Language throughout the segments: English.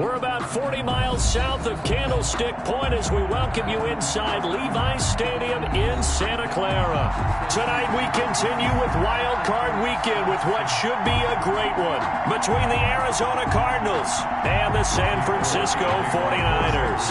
We're about 40 miles south of Candlestick Point as we welcome you inside Levi's Stadium in Santa Clara. Tonight we continue with Wild Card Weekend with what should be a great one between the Arizona Cardinals and the San Francisco 49ers.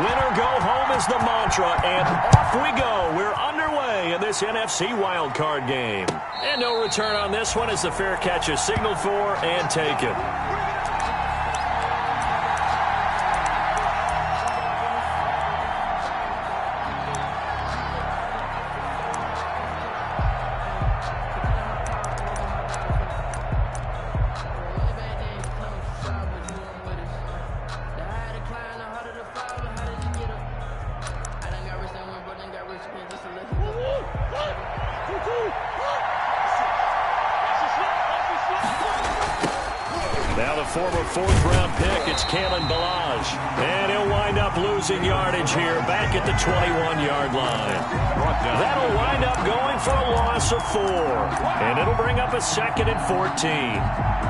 Winner go home is the mantra, and off we go. We're underway in this NFC wildcard game. And no return on this one as the fair catch is signaled for and taken. Now the former fourth-round pick, it's Kalen Ballage. And he'll wind up losing yardage here back at the 21-yard line. That'll wind up going for a loss of 4. And it'll bring up a 2nd and 14.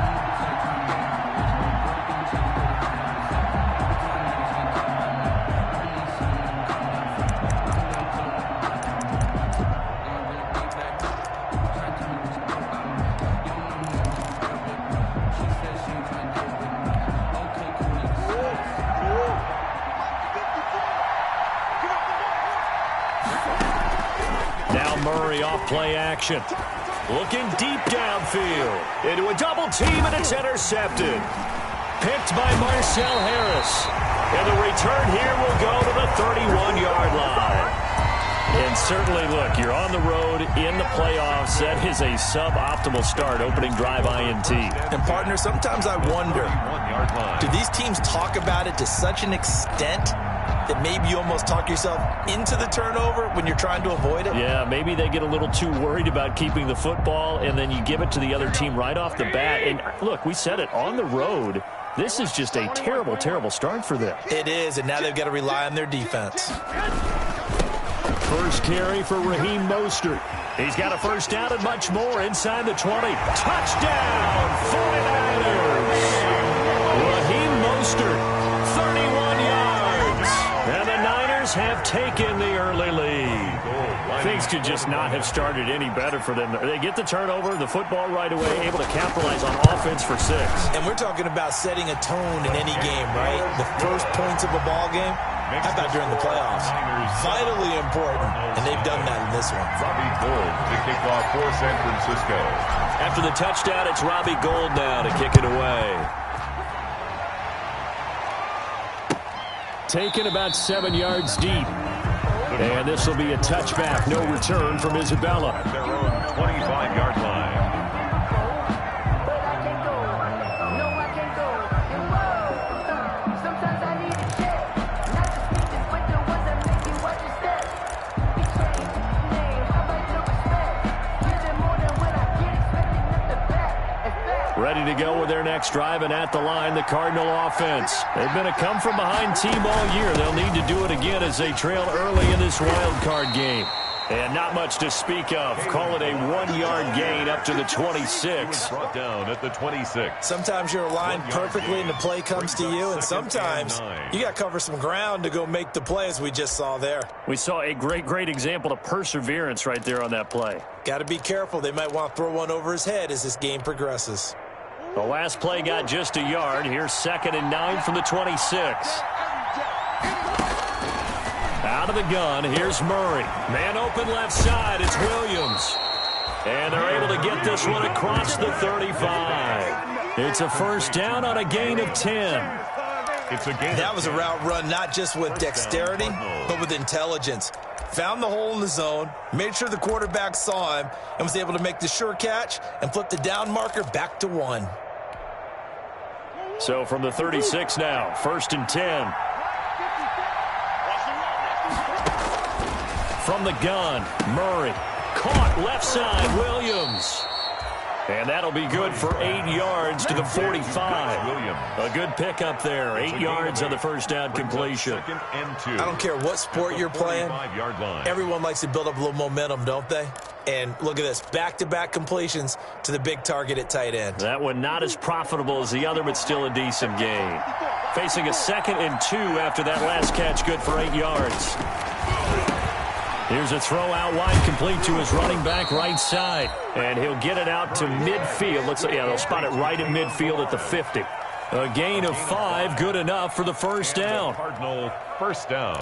Play action. Looking deep downfield. Into a double team, and it's intercepted. Picked by Marcel Harris. And the return here will go to the 31-yard line. And certainly, look, you're on the road in the playoffs. That is a suboptimal start, opening drive INT. And, partner, sometimes I wonder, do these teams talk about it to such an extent that maybe you almost talk yourself into the turnover when you're trying to avoid it? Yeah, maybe they get a little too worried about keeping the football, and then you give it to the other team right off the bat. And, look, we said it, on the road, this is just a terrible, terrible start for them. It is, and now they've got to rely on their defense. First carry for Raheem Mostert. He's got a first down and much more inside the 20. Touchdown, 49ers! Raheem Mostert. And the Niners have taken the early lead. Things could just not have started any better for them. They get the turnover, the football right away, able to capitalize on offense for 6. And we're talking about setting a tone in any game, right? The first points of a ball game. How about during the playoffs? Vitally important, and they've done that in this one. Robbie Gould to kick off for San Francisco. After the touchdown, it's Robbie Gould now to kick it away. Taken about 7 yards deep. And this will be a touchback. No return from Isabella. At their own 25-yard line. Ready to go with their next drive, and at the line, the Cardinal offense. They've been a come-from-behind team all year. They'll need to do it again as they trail early in this wild card game. And not much to speak of. Call it a 1-yard gain up to the 26. Brought down at the 26. Sometimes you're aligned perfectly and the play comes to you, and sometimes you got to cover some ground to go make the play, as we just saw there. We saw a great example of perseverance right there on that play. Got to be careful. They might want to throw one over his head as this game progresses. The last play got just a yard. Here's 2nd and 9 from the 26. Out of the gun, here's Murray. Man open left side, it's Williams. And they're able to get this one across the 35. It's a first down on a gain of 10. It's a gain. That was a route run not just with dexterity, but with intelligence. Found the hole in the zone, made sure the quarterback saw him, and was able to make the sure catch and flip the down marker back to 1. So from the 36 now, 1st and 10. From the gun, Murray. Caught left side, Williams. And that'll be good for 8 yards to the 45. A good pickup there. 8 yards on the first down completion. I don't care what sport you're playing. Everyone likes to build up a little momentum, don't they? And look at this. Back-to-back completions to the big target at tight end. That one not as profitable as the other, but still a decent gain. Facing a 2nd and 2 after that last catch, good for 8 yards. Here's a throw out wide, complete to his running back right side. And he'll get it out to midfield. Looks like, yeah, they'll spot it right at midfield at the 50. A gain of 5, good enough for the first down. Cardinal first down.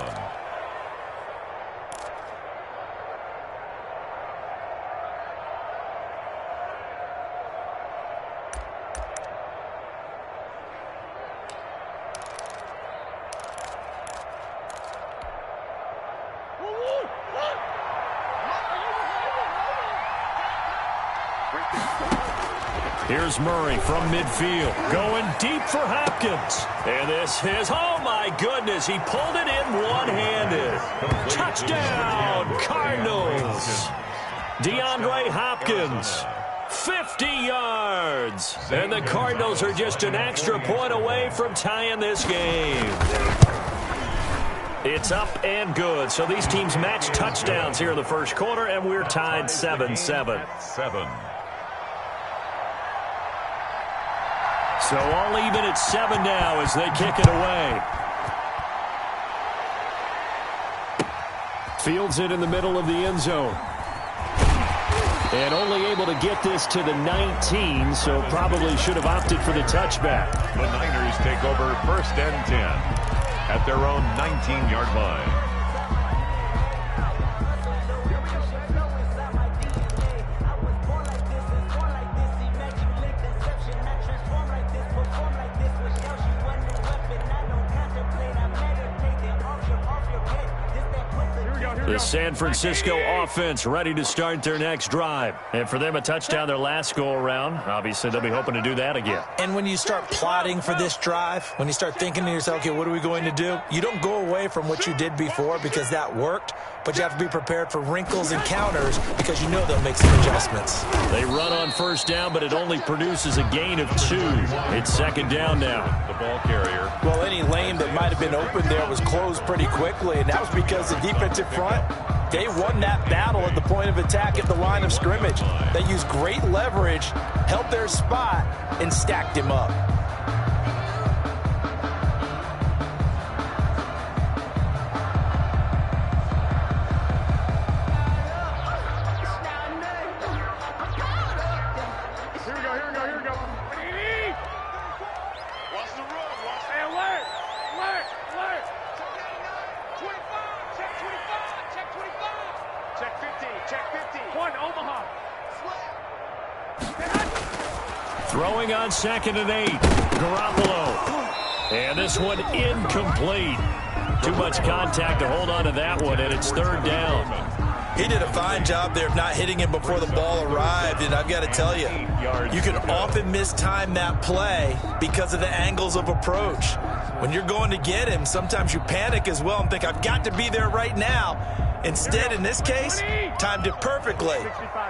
Here's Murray from midfield, going deep for Hopkins. And this is, oh my goodness, he pulled it in one-handed. Touchdown, Cardinals. DeAndre Hopkins, 50 yards. And the Cardinals are just an extra point away from tying this game. It's up and good. So these teams match touchdowns here in the first quarter, and we're tied 7-7. So all even at 7 now as they kick it away. Fields it in the middle of the end zone. And only able to get this to the 19, so probably should have opted for the touchback. The Niners take over 1st and 10 at their own 19-yard line. The San Francisco offense ready to start their next drive. And for them, a touchdown their last go-around. Obviously, they'll be hoping to do that again. And when you start plotting for this drive, when you start thinking to yourself, okay, what are we going to do? You don't go away from what you did before because that worked, but you have to be prepared for wrinkles and counters because you know they'll make some adjustments. They run on first down, but it only produces a gain of 2. It's 2nd down now. The ball carrier. Well, any lane that might have been open there was closed pretty quickly, and that was because the defensive front, they won that battle at the point of attack at the line of scrimmage. They used great leverage, held their spot, and stacked him up. Throwing on 2nd and 8. Garoppolo. And this one incomplete. Too much contact to hold on to that one, and it's 3rd down. He did a fine job there of not hitting him before the ball arrived, and I've got to tell you, you can often mistime that play because of the angles of approach. When you're going to get him, sometimes you panic as well and think, I've got to be there right now. Instead, in this case, timed it perfectly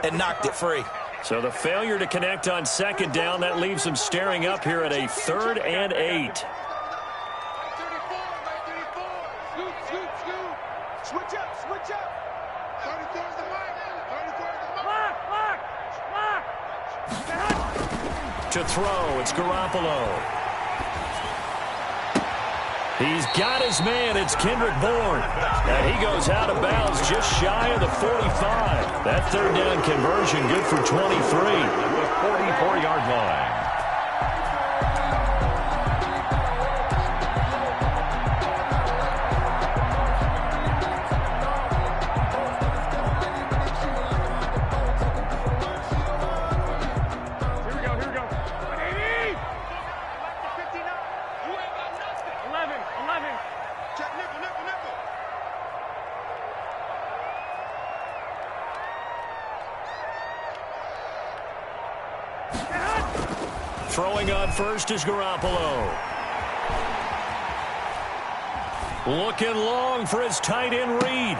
and knocked it free. So the failure to connect on 2nd down, that leaves them staring up here at a 3rd and 8. To throw, it's Garoppolo. He's got his man. It's Kendrick Bourne. And he goes out of bounds just shy of the 45. That 3rd down conversion good for 23. The 44-yard line. Throwing on first is Garoppolo. Looking long for his tight end Reed.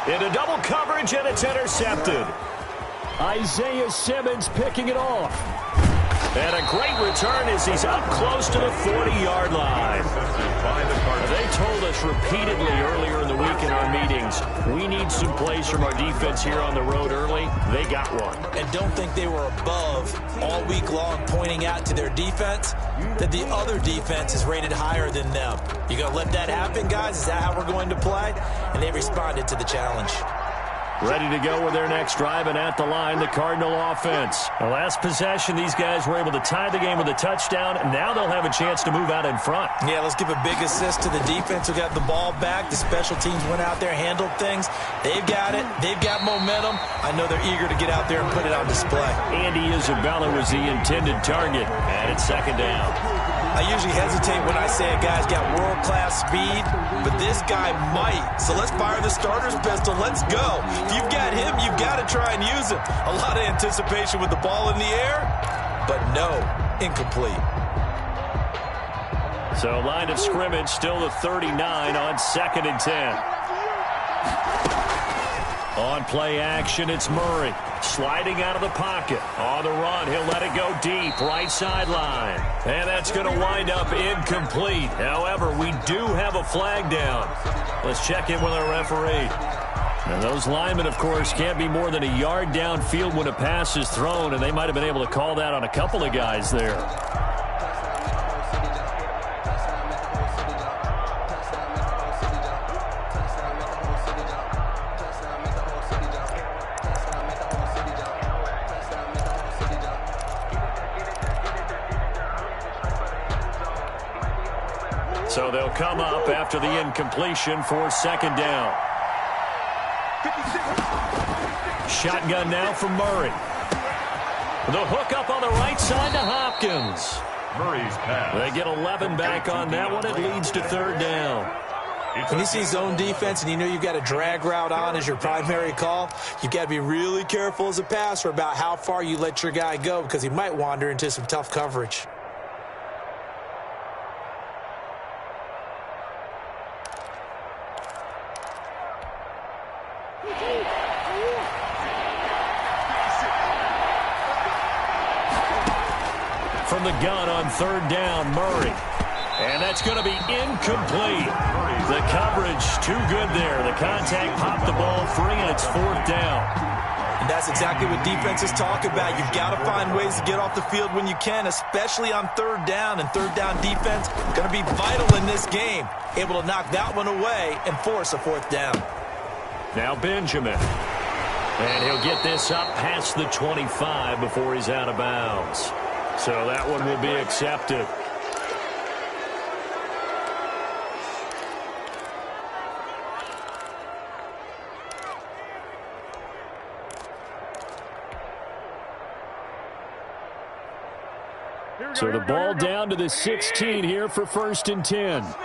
Into double coverage, and it's intercepted. Isaiah Simmons picking it off. And a great return as he's up close to the 40-yard line. They told us repeatedly earlier in the week in our meetings, we need some plays from our defense here on the road early. They got one. And don't think they were above all week long pointing out to their defense that the other defense is rated higher than them. You going to let that happen, guys? Is that how we're going to play? And they responded to the challenge. Ready to go with their next drive, and at the line, the Cardinal offense. The last possession, these guys were able to tie the game with a touchdown, and now they'll have a chance to move out in front. Yeah, let's give a big assist to the defense who got the ball back. The special teams went out there, handled things. They've got it. They've got momentum. I know they're eager to get out there and put it on display. Andy Isabella was the intended target, and it's second down. I usually hesitate when I say a guy's got world-class speed, but this guy might. So let's fire the starter's pistol. Let's go. If you've got him, you've got to try and use him. A lot of anticipation with the ball in the air, but no, incomplete. So line of scrimmage still the 39 on 2nd and 10. On play action, it's Murray. Sliding out of the pocket. On the run, he'll let it go deep. Right sideline. And that's going to wind up incomplete. However, we do have a flag down. Let's check in with our referee. And those linemen, of course, can't be more than a yard downfield when a pass is thrown, and they might have been able to call that on a couple of guys there. So they'll come up after the incompletion for second down. Shotgun now from Murray. The hook up on the right side to Hopkins. Murray's pass. They get 11 back on that one. It leads to third down. When you see zone defense and you know you've got a drag route on as your primary call, you've got to be really careful as a passer about how far you let your guy go because he might wander into some tough coverage. From the gun on third down, Murray. And that's going to be incomplete. The coverage too good there. The contact popped the ball free, and it's fourth down. And that's exactly what defenses talk about. You've got to find ways to get off the field when you can, especially on third down. And third down defense going to be vital in this game. Able to knock that one away and force a fourth down. Now Benjamin. And he'll get this up past the 25 before he's out of bounds. So that one will be accepted. So the ball down to the 16 here for 1st and 10. 65,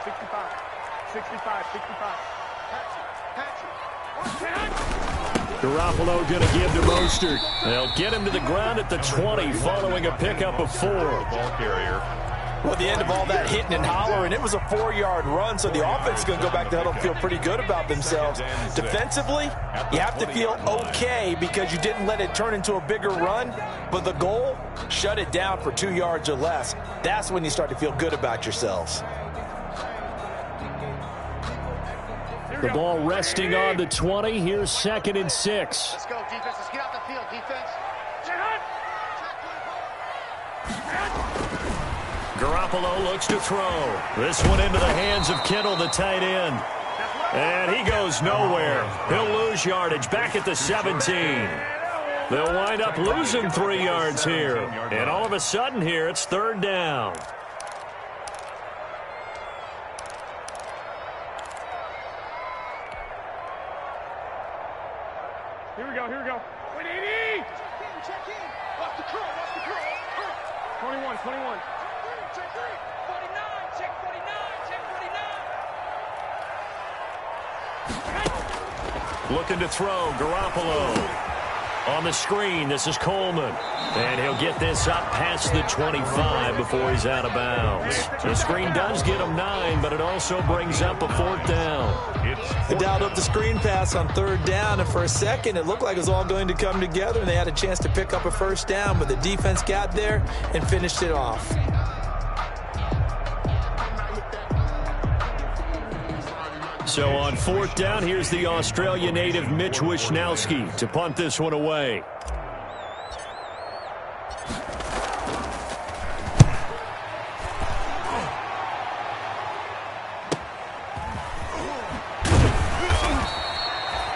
65, 65, 65. Garoppolo going to give to Mostert. They'll get him to the ground at the 20 following a pickup of 4. Ball carrier. Well, at the end of all that hitting and hollering, it was a 4-yard run, so the offense is going to go back to huddle and feel pretty good about themselves. Defensively, you have to feel okay because you didn't let it turn into a bigger run, but the goal, shut it down for 2 yards or less. That's when you start to feel good about yourselves. The ball resting on the 20. Here's 2nd and 6. Let's go, defense. Let's get out the field, defense. Garoppolo looks to throw. This one into the hands of Kittle, the tight end. And he goes nowhere. He'll lose yardage back at the 17. They'll wind up losing 3 yards here. And all of a sudden here, it's third down. Here we go, here we go. 180! Check in. Watch the curl, watch the curl. 21, 21. Check 49, check 49, check 49. Looking to throw, Garoppolo. On the screen, this is Coleman. And he'll get this up past the 25 before he's out of bounds. The screen does get him 9, but it also brings up a 4th down. They dialed up the screen pass on 3rd down, and for a second, it looked like it was all going to come together, and they had a chance to pick up a 1st down, but the defense got there and finished it off. So on 4th down, here's the Australia native Mitch Wishnowski to punt this one away.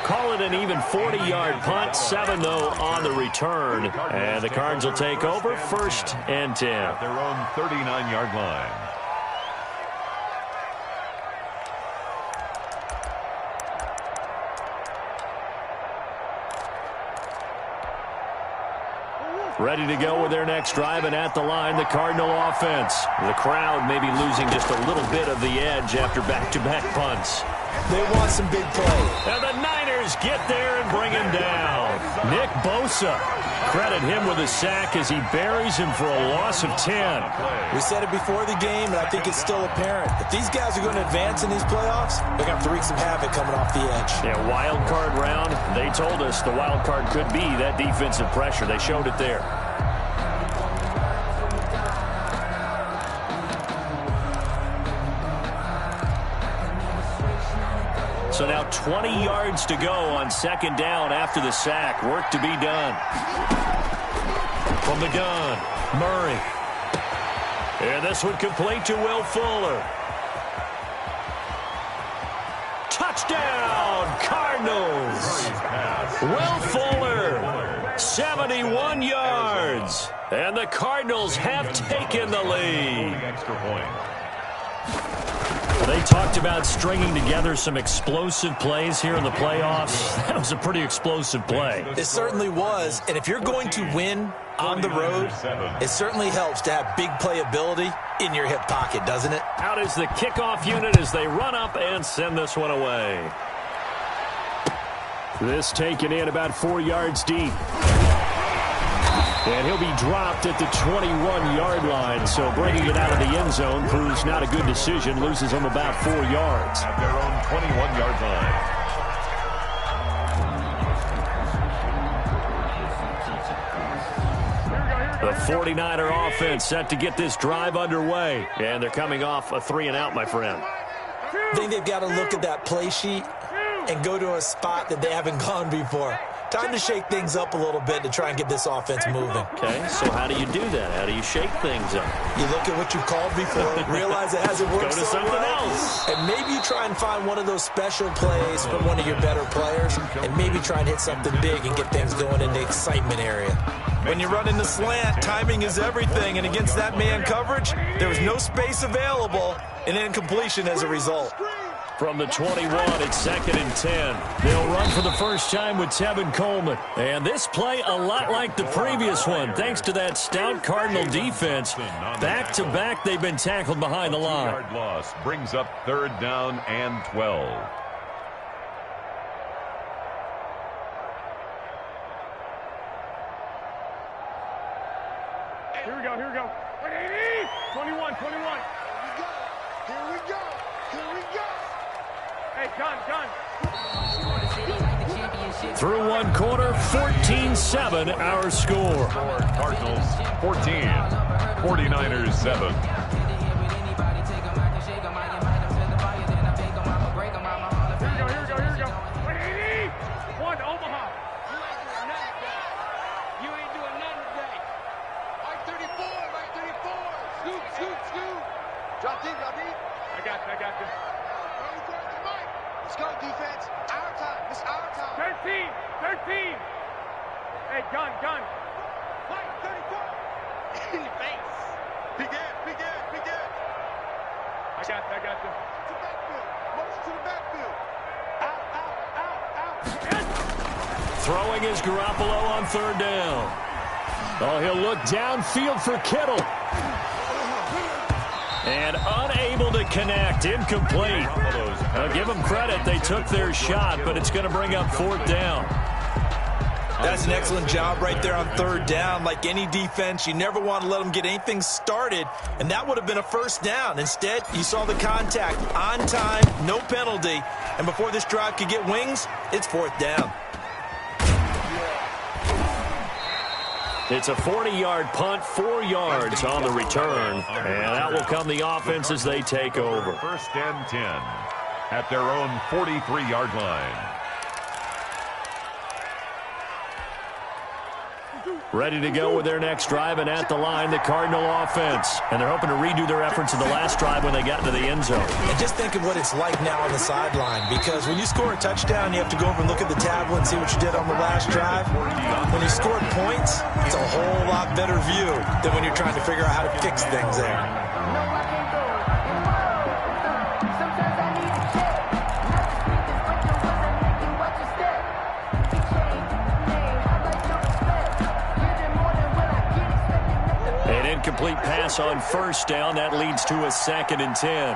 Call it an even 40-yard punt, 7 though on the return. And the Cards will take over 1st and 10. At their own 39-yard line. Ready to go with their next drive, and at the line, the Cardinal offense. The crowd may be losing just a little bit of the edge after back-to-back punts. They want some big play. And the Niners get there and bring him down. Nick Bosa, credit him with a sack as he buries him for a loss of 10. We said it before the game, and I think it's still apparent. If these guys are going to advance in these playoffs, they're going to have to wreak some havoc coming off the edge. Yeah, wild card round. They told us the wild card could be that defensive pressure. They showed it there. So now 20 yards to go on 2nd down after the sack. Work to be done. From the gun, Murray. And this one complete to Will Fuller. Touchdown, Cardinals. Will Fuller, 71 yards. And the Cardinals have taken the lead. Extra point. They talked about stringing together some explosive plays here in the playoffs. That was a pretty explosive play. It certainly was, and if you're going to win on the road, it certainly helps to have big playability in your hip pocket, doesn't it? Out is the kickoff unit as they run up and send this one away. This taken in about 4 yards deep. And he'll be dropped at the 21-yard line, so bringing it out of the end zone proves not a good decision, loses him about 4 yards. At their own 21-yard line. The 49er offense set to get this drive underway, and they're coming off a 3-and-out, my friend. I think they've got to look at that play sheet and go to a spot that they haven't gone before. Time to shake things up a little bit to try and get this offense moving. Okay, so how do you do that? How do you shake things up? You look at what you called before, realize it hasn't worked Go to so something well, else. and maybe you try and find one of those special plays from one of your better players, and maybe try and hit something big and get things going in the excitement area. When you run in the slant, timing is everything, and against that man coverage, there was no space available, and incompletion as a result. From the 21, it's 2nd and 10. They'll run for the first time with Tevin Coleman. And this play a lot like the previous one, thanks to that stout Cardinal defense. Back-to-back, they've been tackled behind the line. Yard loss brings up 3rd down and 12. Here we go, here we go. 21, 21. Here we go. Here we go. Hey, gun. Through one quarter, 14-7 our score. Cardinals 14, 49ers 7. Here we go. 180. One, Omaha. You ain't doing nothing today. Right 34. Scoop. Drop deep. I got you. Let's go, defense. Our time. It's our time. 13. Hey, gun. Fight, 34. In the face. Big Ed. I got you. To backfield. Motion to the backfield. Out. Throwing is Garoppolo on 3rd down. Oh, he'll look downfield for Kittle. And unable to connect, incomplete. I'll give them credit, they took their shot, but it's going to bring up 4th down. That's an excellent job right there on third down. Like any defense, you never want to let them get anything started, and that would have been a first down. Instead, you saw the contact on time, no penalty, and before this drive could get wings, it's fourth down. It's a 40-yard punt, 4 yards on the return, and out will come the offense as they take over. First and 10 at their own 43-yard line. Ready to go with their next drive, and at the line, the Cardinal offense. And they're hoping to redo their efforts in the last drive when they got into the end zone. And just think of what it's like now on the sideline, because when you score a touchdown, you have to go over and look at the tablet and see what you did on the last drive. When you scored points, it's a whole lot better view than when you're trying to figure out how to fix things there. Complete pass on first down. That leads to a 2nd and 10.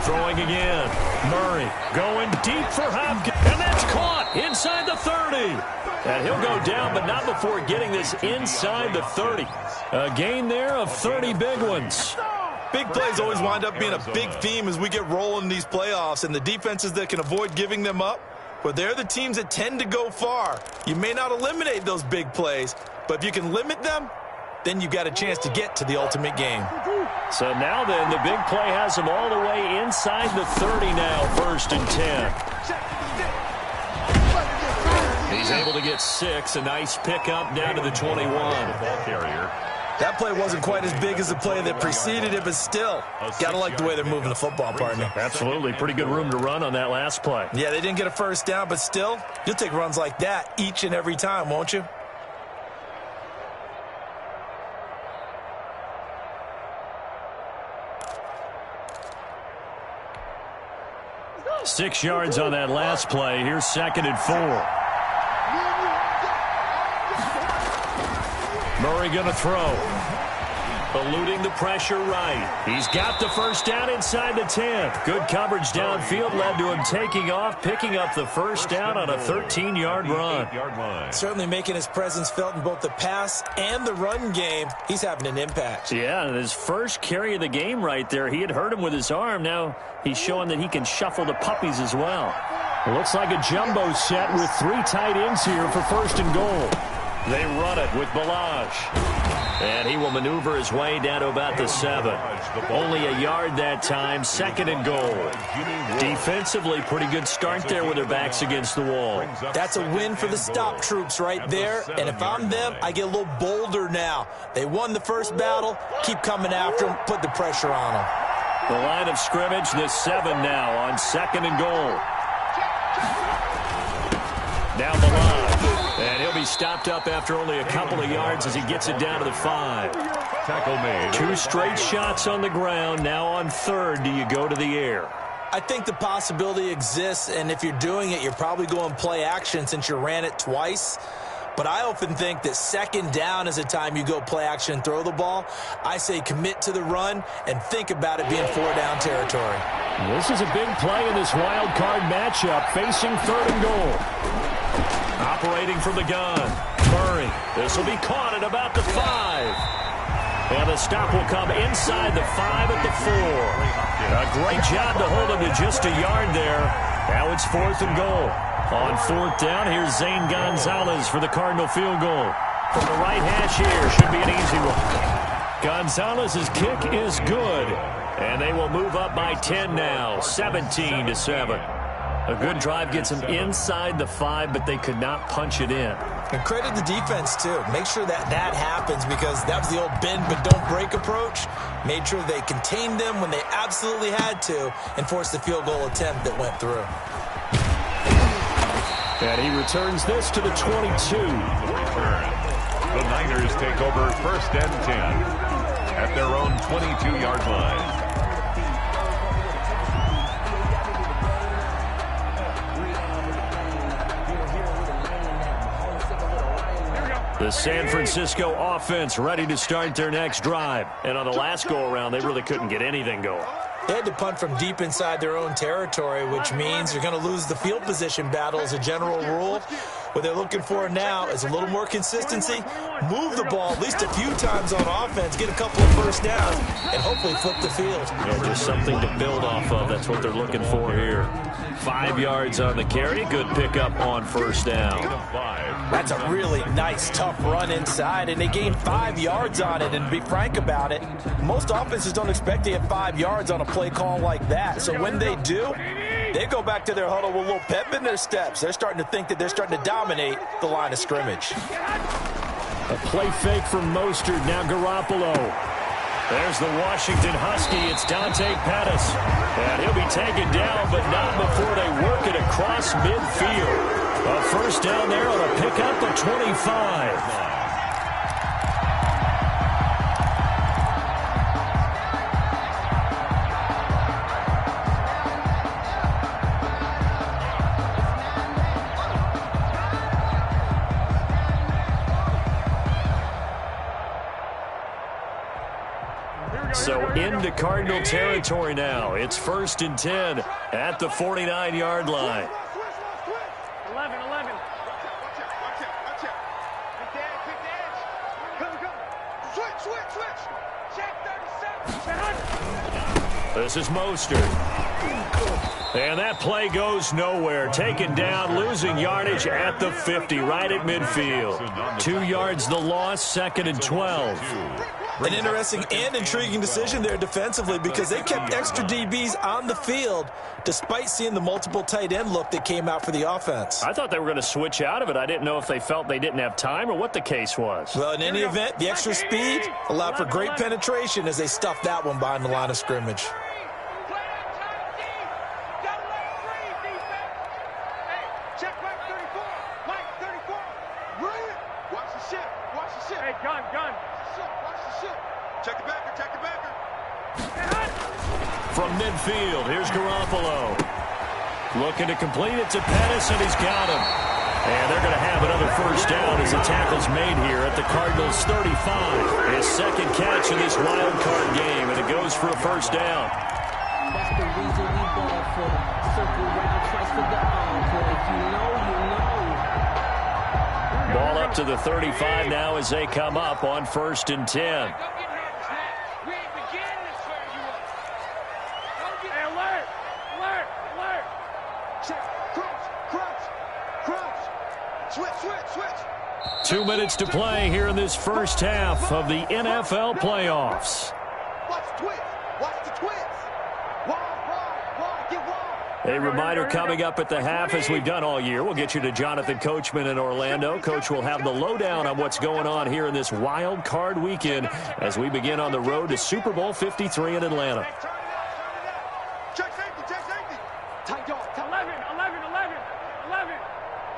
Throwing again. Murray going deep for Hopkins. And that's caught inside the 30. And he'll go down, but not before getting this inside the 30. A gain there of 30 big ones. Big plays always wind up being a big theme as we get rolling in these playoffs, and the defenses that can avoid giving them up, but they're the teams that tend to go far. You may not eliminate those big plays, but if you can limit them, then you've got a chance to get to the ultimate game. So now then, the big play has them all the way inside the 30 now, 1st and 10. He's able to get 6, a nice pickup down to the 21. Ball carrier. That play wasn't quite as big as the play that preceded it, but still, got to like the way they're moving the football, partner. Absolutely. Pretty good room to run on that last play. Yeah, they didn't get a first down, but still, you'll take runs like that each and every time, won't you? Six yards on that last play. Here's 2nd and 4. Murray going to throw. Eluding the pressure right. He's got the first down inside the 10. Good coverage downfield led to him taking off, picking up the first down on a 13-yard run. Certainly making his presence felt in both the pass and the run game. He's having an impact. Yeah, and his first carry of the game right there, he had hurt him with his arm. Now he's showing that he can shuffle the puppies as well. It looks like a jumbo set with 3 tight ends here for 1st and goal. They run it with Balaj. And he will maneuver his way down to about the 7. Only a yard that time, 2nd and goal. Defensively, pretty good start there with their backs against the wall. That's a win for the stop troops right there. And if I'm them, I get a little bolder now. They won the first battle. Keep coming after them. Put the pressure on them. The line of scrimmage, the 7 now on 2nd and goal. Now Balaj. And he'll be stopped up after only a couple of yards as he gets it down to the 5. Tackle made. 2 straight shots on the ground. Now on 3rd, do you go to the air? I think the possibility exists, and if you're doing it, you're probably going play action since you ran it twice. But I often think that 2nd down is a time you go play action and throw the ball. I say commit to the run and think about it being 4-down territory. This is a big play in this wild card matchup, facing 3rd and goal. Operating from the gun, Murray. This will be caught at about the 5. And the stop will come inside the 5 at the 4. A great job to hold him to just a yard there. Now it's 4th and goal. On 4th down, here's Zane Gonzalez for the Cardinal field goal. From the right hash here, should be an easy one. Gonzalez's kick is good. And they will move up by 10 now, 17-7. A good drive gets them inside the 5, but they could not punch it in. And credit the defense, too. Make sure that happens, because that was the old bend but don't break approach. Made sure they contained them when they absolutely had to and forced the field goal attempt that went through. And he returns this to the 22. The Niners take over 1st and 10 at their own 22-yard line. The San Francisco offense ready to start their next drive. And on the last go-around, they really couldn't get anything going. They had to punt from deep inside their own territory, which means you're going to lose the field position battle as a general rule. What they're looking for now is a little more consistency, move the ball at least a few times on offense, get a couple of first downs, and hopefully flip the field. Yeah, just something to build off of. That's what they're looking for here. 5 yards on the carry. Good pickup on first down. That's a really nice, tough run inside, and they gained 5 yards on it. And to be frank about it, most offenses don't expect to get 5 yards on a play call like that. So when they do, they go back to their huddle with a little pep in their steps. They're starting to think that they're starting to dominate the line of scrimmage. A play fake from Mostert. Now Garoppolo. There's the Washington Husky. It's Dante Pettis. And he'll be taken down, but not before they work it across midfield. A first down there on a pickup of 25. So into Cardinal territory now. It's 1st and 10 at the 49-yard line. 11. Switch. Check 37. This is Mostert. And that play goes nowhere. Taken down, losing yardage at the 50, right at midfield. 2 yards the loss, 2nd and 12. An interesting and intriguing decision there defensively because they kept extra DBs on the field despite seeing the multiple tight end look that came out for the offense. I thought they were going to switch out of it. I didn't know if they felt they didn't have time or what the case was. Well, in any event, the extra speed allowed for great penetration as they stuffed that one behind the line of scrimmage. From midfield, here's Garoppolo. Looking to complete it to Pettis, and he's got him. And they're going to have another first down as the tackle's made here at the Cardinals' 35. His second catch in this wild card game, and it goes for a first down. That's the reason we ball for circle round twice for the encore. If you know, you know. Ball up to the 35 now as they come up on 1st and 10. Switch. 2 minutes to play here in this first half of the NFL playoffs. Watch the twist. Get wild. A reminder coming up at the half, as we've done all year. We'll get you to Jonathan Coachman in Orlando. Coach will have the lowdown on what's going on here in this wild card weekend as we begin on the road to Super Bowl 53 in Atlanta. Check safety. Tight dog. 11.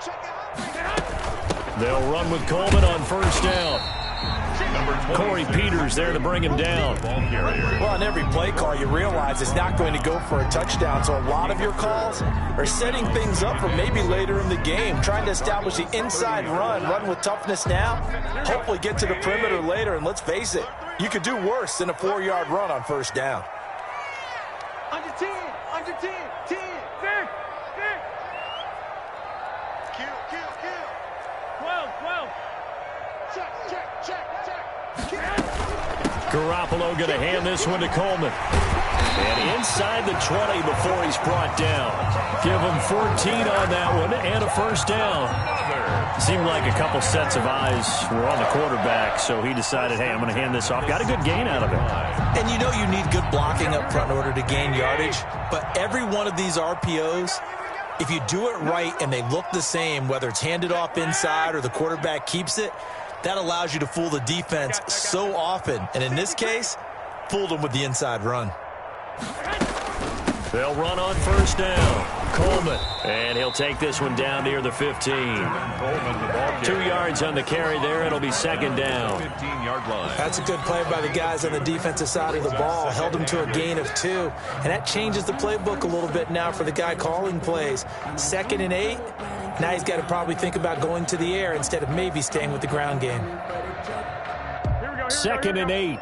Check it out. They'll run with Coleman on first down. Corey Peters there to bring him down. Well, on every play call, you realize it's not going to go for a touchdown. So a lot of your calls are setting things up for maybe later in the game, trying to establish the inside run with toughness now, hopefully get to the perimeter later. And let's face it, you could do worse than a 4-yard run on first down. Under 10. 10. Kill. 12. Check. Garoppolo going to hand this one to Coleman. And inside the 20 before he's brought down. Give him 14 on that one and a first down. Seemed like a couple sets of eyes were on the quarterback, so he decided, hey, I'm going to hand this off. Got a good gain out of it. And you know you need good blocking up front in order to gain yardage, but every one of these RPOs, if you do it right and they look the same, whether it's handed off inside or the quarterback keeps it, that allows you to fool the defense so often. And in this case, fooled them with the inside run. They'll run on first down. Coleman. And he'll take this one down near the 15. 2 yards on the carry there. It'll be second down. 15-yard line. That's a good play by the guys on the defensive side of the ball. Held him to a gain of 2. And that changes the playbook a little bit now for the guy calling plays. 2nd and 8. Now he's got to probably think about going to the air instead of maybe staying with the ground game. 2nd and 8.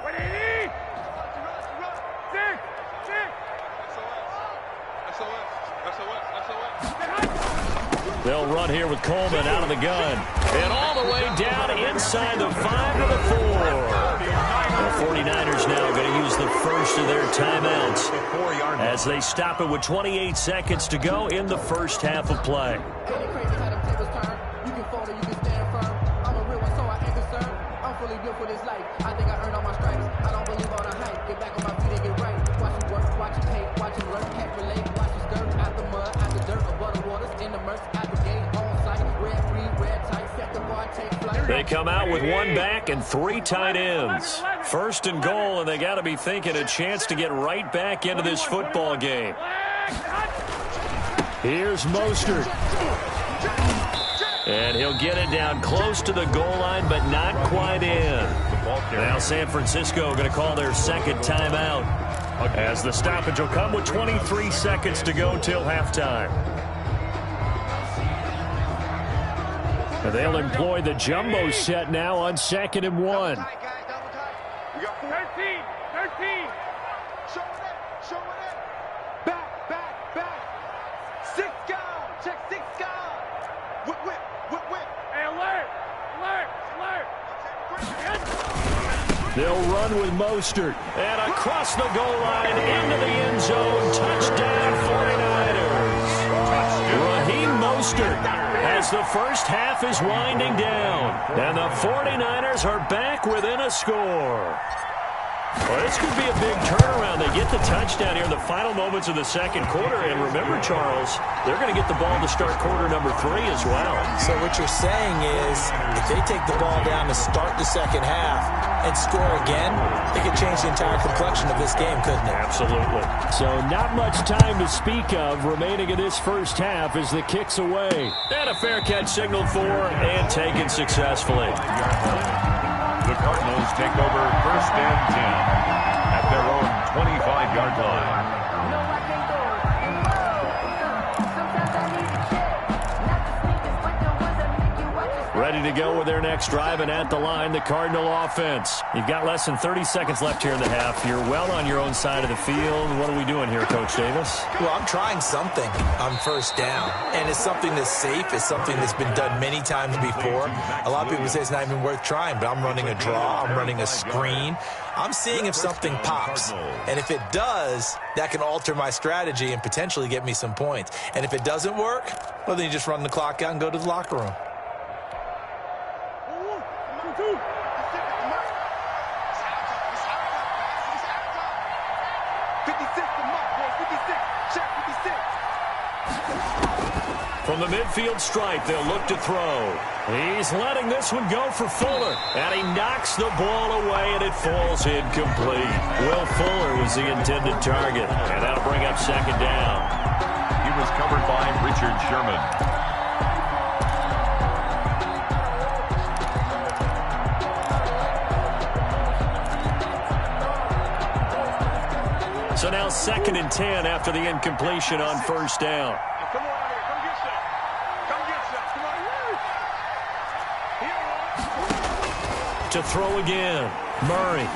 They'll run here with Coleman out of the gun. And all the way down inside the 5 to the 4. The 49ers now going to use the first of their timeouts as they stop it with 28 seconds to go in the first half of play. They come out with one back and 3 tight ends. First and goal, and they got to be thinking a chance to get right back into this football game. Here's Mostert. And he'll get it down close to the goal line, but not quite in. Now San Francisco going to call their second timeout, as the stoppage will come with 23 seconds to go till halftime. And they'll employ the jumbo set now on 2nd and 1. We got 13. Show it. Back. 6 guard. Check 6 guard. Whip. Hey, alert. They'll run with Mostert. And across the goal line into the end zone. Touchdown 49ers. Raheem Mostert, as the first half is winding down. And the 49ers are back within a score. Well, this could be a big turnaround. They get the touchdown here in the final moments of the second quarter. And remember, Charles, they're going to get the ball to start quarter number 3 as well. So what you're saying is, if they take the ball down to start the second half and score again, they could change the entire complexion of this game, couldn't it? Absolutely. So not much time to speak of remaining in this first half as the kick's away. And a fair catch signaled for and taken successfully. The Cardinals take over 1st and 10 at their own 25-yard line. Ready to go with their next drive, and at the line, the Cardinal offense. You've got less than 30 seconds left here in the half. You're well on your own side of the field. What are we doing here, Coach Davis? Well, I'm trying something on first down, and it's something that's safe. It's something that's been done many times before. A lot of people say it's not even worth trying, but I'm running a draw. I'm running a screen. I'm seeing if something pops, and if it does, that can alter my strategy and potentially get me some points. And if it doesn't work, well, then you just run the clock out and go to the locker room. From the midfield stripe, they'll look to throw. He's letting this one go for Fuller. And he knocks the ball away, and it falls incomplete. Will Fuller was the intended target. And that'll bring up 2nd down. He was covered by Richard Sherman. So now 2nd and 10 after the incompletion on first down. Come on here. Come get some. Come on. To throw again, Murray.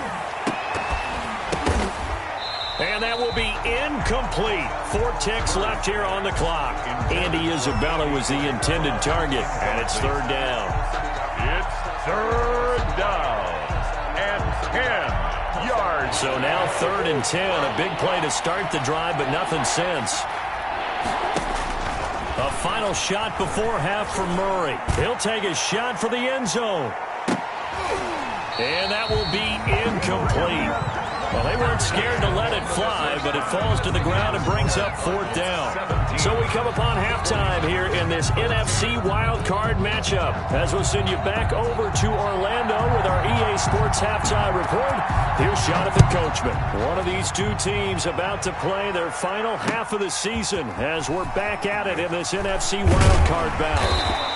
And that will be incomplete. 4 ticks left here on the clock. Andy Isabella was the intended target, and it's 3rd down. It's 3rd down and 10 yards. So now 3rd and 10, a big play to start the drive, but nothing since. A final shot before half for Murray. He'll take a shot for the end zone. And that will be incomplete. Well, they weren't scared to let it fly, but it falls to the ground and brings up 4th down. So we come upon halftime here in this NFC wildcard matchup. As we'll send you back over to Orlando with our EA Sports Halftime Report, here's Jonathan Coachman. One of these two teams about to play their final half of the season as we're back at it in this NFC wildcard bout.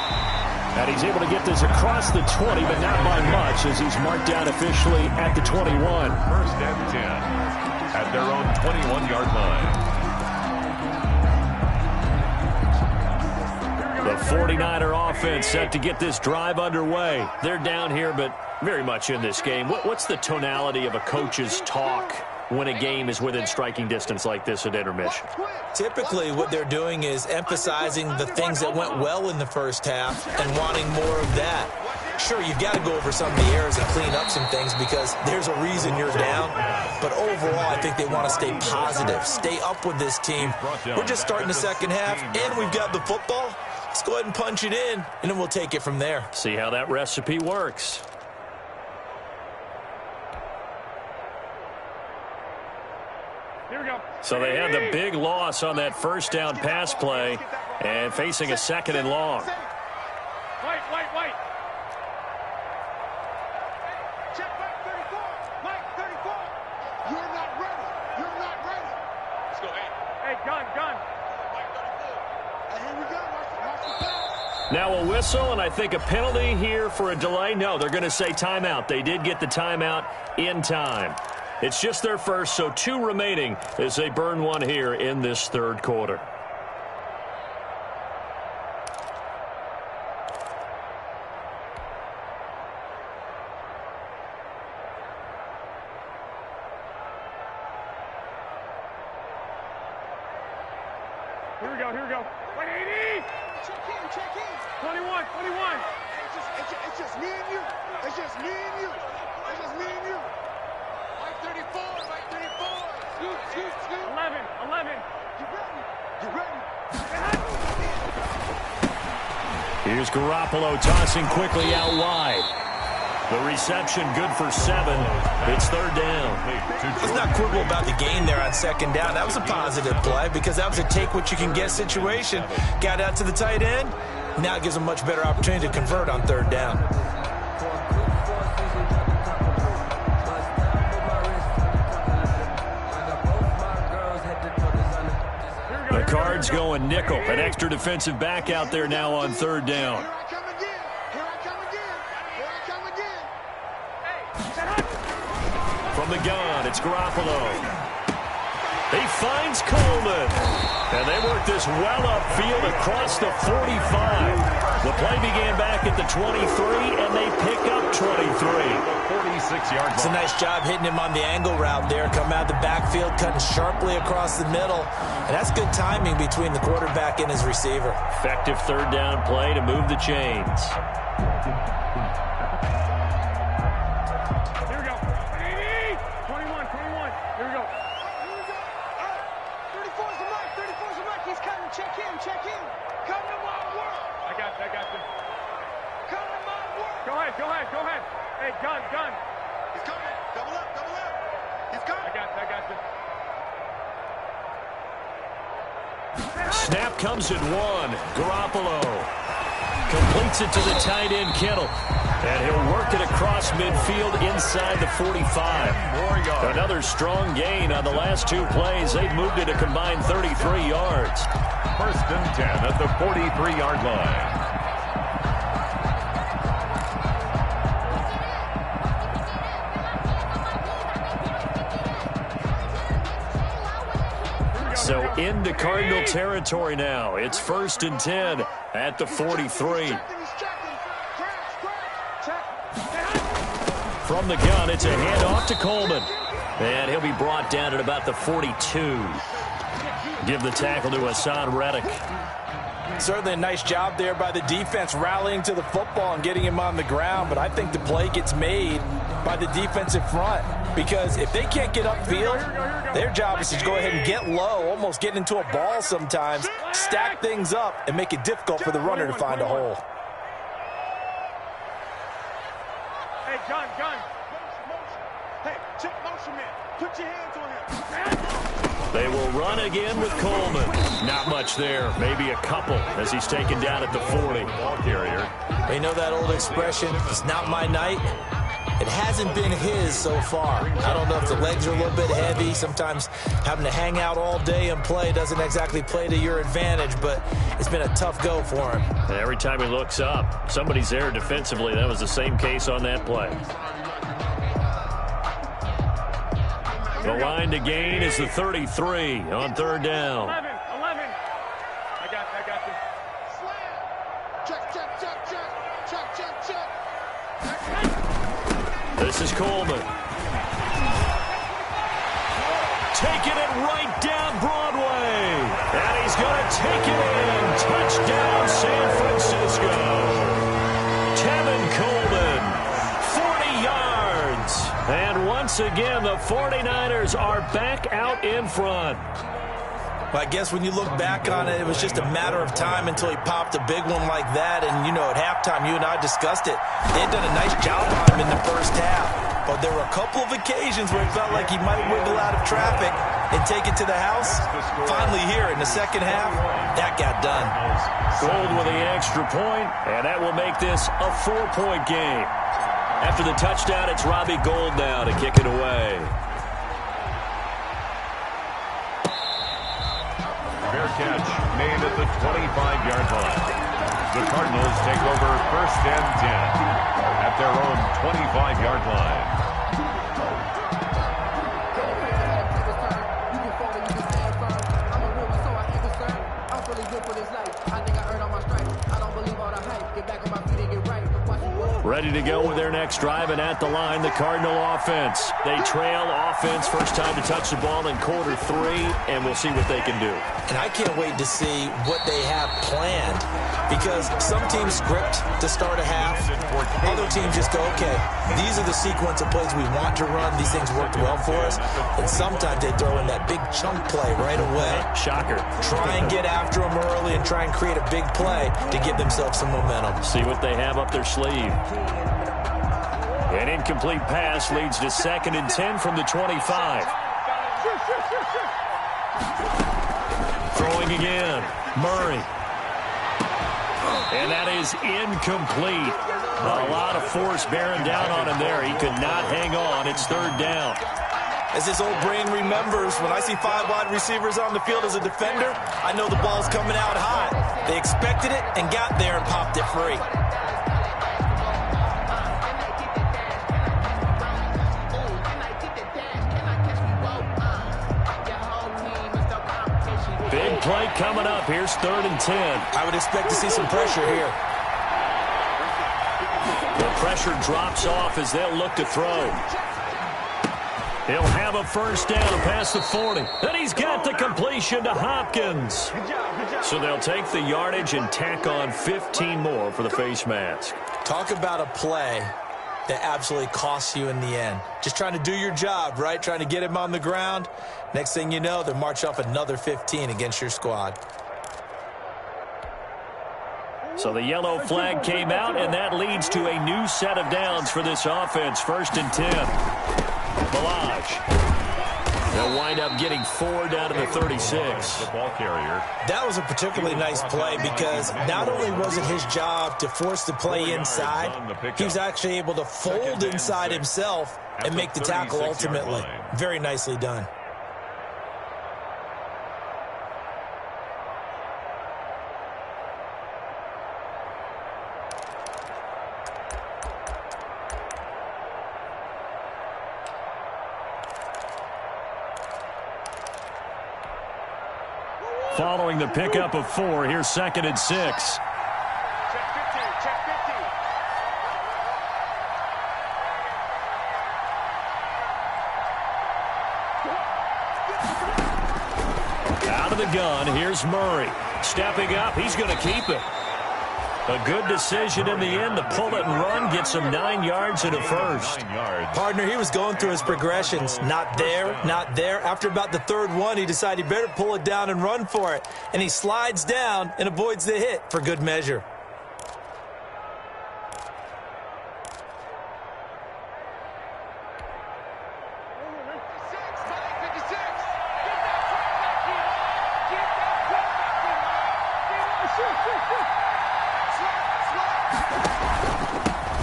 And he's able to get this across the 20, but not by much, as he's marked down officially at the 21. 1st and 10 at their own 21-yard line. The 49er offense set to get this drive underway. They're down here, but very much in this game. What's the tonality of a coach's talk when a game is within striking distance like this at intermission? Typically, what they're doing is emphasizing the things that went well in the first half and wanting more of that. Sure, you've got to go over some of the errors and clean up some things because there's a reason you're down. But overall, I think they want to stay positive, stay up with this team. We're just starting the second half, and we've got the football. Let's go ahead and punch it in, and then we'll take it from there. See how that recipe works. Here we go. So they had the big loss on that first down pass play and facing a second and long. White. Check Mike 34. Mike 34. You're not ready. Let's go, hey, gun. Mike 34. And here we go. Watch the pass. Now a whistle, and I think a penalty here for a delay. No, they're going to say timeout. They did get the timeout in time. It's just their first, so 2 remaining as they burn one here in this third quarter. Here we go. 180. Check in. 21. It's just me and you. It's just me and you. Mike 34. Scoot. 11. You ready? Here's Garoppolo tossing quickly out wide. The reception good for 7. It's third down. Let's not quibble about the gain there on second down. That was a positive play because that was a take-what-you-can-get situation. Got out to the tight end. Now it gives them a much better opportunity to convert on third down. The Cards going nickel. An extra defensive back out there now on third down. Here I come again. From the gun, it's Garoppolo. He finds Coleman. And they work this well upfield across the 45. The play began back at the 23, and they pick up 23. 46-yard line. It's a nice job hitting him on the angle route there. Come out of the backfield, cutting sharply across the middle. And that's good timing between the quarterback and his receiver. Effective third down play to move the chains. Here we go. 21. Here we go. 34's the mic. He's cutting. Check in. Come to my work. I got you. Come to my work. Go ahead. Hey, gun. He's coming. Double up. He's coming. I got you. Snap comes at 1. Garoppolo completes it to the tight end, Kittle. And he'll work it across midfield inside the 45. Another strong gain on the last 2 plays. They've moved it a combined 33 yards. First and 10 at the 43-yard line. So into Cardinal territory now. It's first and 10 at the 43. From the gun, it's a handoff to Coleman. And he'll be brought down at about the 42. Give the tackle to Hassan Reddick. Certainly a nice job there by the defense rallying to the football and getting him on the ground. But I think the play gets made by the defensive front. Because if they can't get upfield, their job is to go ahead and get low, almost get into a ball sometimes, stack things up, and make it difficult for the runner to find a hole. Hey, gun. Hey, check motion man. Put your hands on him. They will run again with Coleman. Not much there. Maybe a couple as he's taken down at the 40. Ball carrier. You know that old expression, it's not my night? It hasn't been his so far. I don't know if the legs are a little bit heavy. Sometimes having to hang out all day and play doesn't exactly play to your advantage, but it's been a tough go for him. And every time he looks up, somebody's there defensively. That was the same case on that play. The line to gain is the 33 on third down. 11. I got you. Check. This is Coleman. taking it right down Broadway. And he's going to take it in. Touchdown, San Francisco. Tevin Coleman, 40 yards. And once again, the 49ers are back out in front. Well, I guess when you look back on it, it was just a matter of time until he popped a big one like that. And, you know, at halftime, you and I discussed it. They had done a nice job on him in the first half. But there were a couple of occasions where it felt like he might wiggle out of traffic and take it to the house. Finally here in the second half, that got done. Gold with the extra point, and that will make this a 4-point game. After the touchdown, it's Robbie Gould now to kick it away. Fair catch made at the 25-yard line. The Cardinals take over 1st and 10 at their own 25-yard line. Ready to go with their next drive, and at the line, the Cardinal offense. They trail offense, first time to touch the ball in quarter 3, and we'll see what they can do. And I can't wait to see what they have planned, because some teams script to start a half. Other teams just go, okay, these are the sequence of plays we want to run. These things worked well for us. And sometimes they throw in that big chunk play right away. Shocker. Try and get after them early and try and create a big play to give themselves some momentum. See what they have up their sleeve. An incomplete pass leads to 2nd and 10 from the 25. Throwing again. Murray. And that is incomplete. A lot of force bearing down on him there. He could not hang on. It's 3rd down. As his old brain remembers, when I see 5 wide receivers on the field as a defender, I know the ball's coming out hot. They expected it and got there and popped it free. Big play coming up. Here's 3rd and 10. I would expect to see some pressure here. The pressure drops off as they'll look to throw. He'll have a first down past the 40. And he's got the completion to Hopkins. So they'll take the yardage and tack on 15 more for the face mask. Talk about a play that absolutely costs you in the end. Just trying to do your job, right? Trying to get him on the ground. Next thing you know, they'll march off another 15 against your squad. So the yellow flag came out, and that leads to a new set of downs for this offense. 1st and 10. Balaj. They'll wind up getting 4 down to the 36. The ball carrier. That was a particularly nice play because not only was it his job to force the play inside, he was actually able to fold inside himself and make the tackle ultimately. Very nicely done. Following the pickup of 4, here's 2nd and 6. Check 15, check 15. Out of the gun, here's Murray. Stepping up, he's going to keep it. A good decision in the end to pull it and run, get some 9 yards and a first. Partner, he was going through his progressions. Not there, not there. After about the 3rd one, he decided he better pull it down and run for it. And he slides down and avoids the hit for good measure.